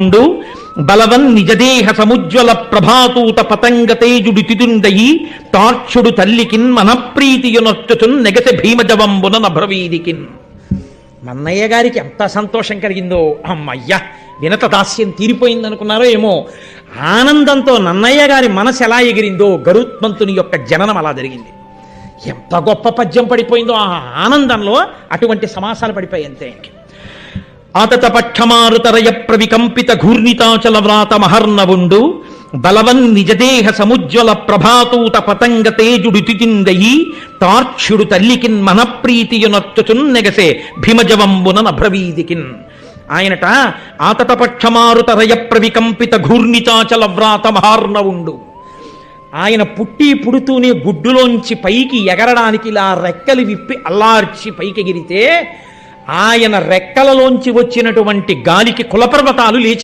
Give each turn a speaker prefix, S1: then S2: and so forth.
S1: ఉండు బలవన్ నిజదేహ సముజ్వల ప్రభాతూత పతంగ తేజుడు తిదుండయి టార్చుడు తల్లికిన్ మనప్రీతియునొచ్చుచున్ నెగసె భీమజవంబున నభ్రవీదికిన్. నన్నయ్య గారికి ఎంత సంతోషం కలిగిందో, అమ్మయ్య వినత దాస్యం తీరిపోయిందనుకున్నారో ఏమో, ఆనందంతో నన్నయ్య గారి మనసు ఎలా ఎగిరిందో గరుత్మంతుని యొక్క జననం అలా జరిగింది. ఎంత గొప్ప పద్యం పడిపోయిందో ఆ ఆనందంలో, అటువంటి సమాసాలు పడిపోయి అంతే. ఆతత పక్షమారుతరయ ప్రవికంపిత ఘూర్ణితాచల వ్రాత మహర్ణవుండు బలవన్ నిజదేహ సముజ్వల ప్రభాతూత పతంగ తేజుడు తితిందయి టార్క్ష్యుడు తల్లికిన్ మనప్రీతియునొచ్చుచున్ నెగసే భీమజవంబున నభ్రవీదికిన్. ఆయనట ఆతత పక్షమారుతరయ ప్రవికంపిత ఘూర్ణితాచల వ్రాత మహార్ణవుండు. ఆయన పుడుతూనే గుడ్డులోంచి పైకి ఎగరడానికి ఇలా రెక్కలు విప్పి అల్లార్చి పైకి ఎగిరితే ఆయన రెక్కలలోంచి వచ్చినటువంటి గాలికి కులపర్వతాలు లేచి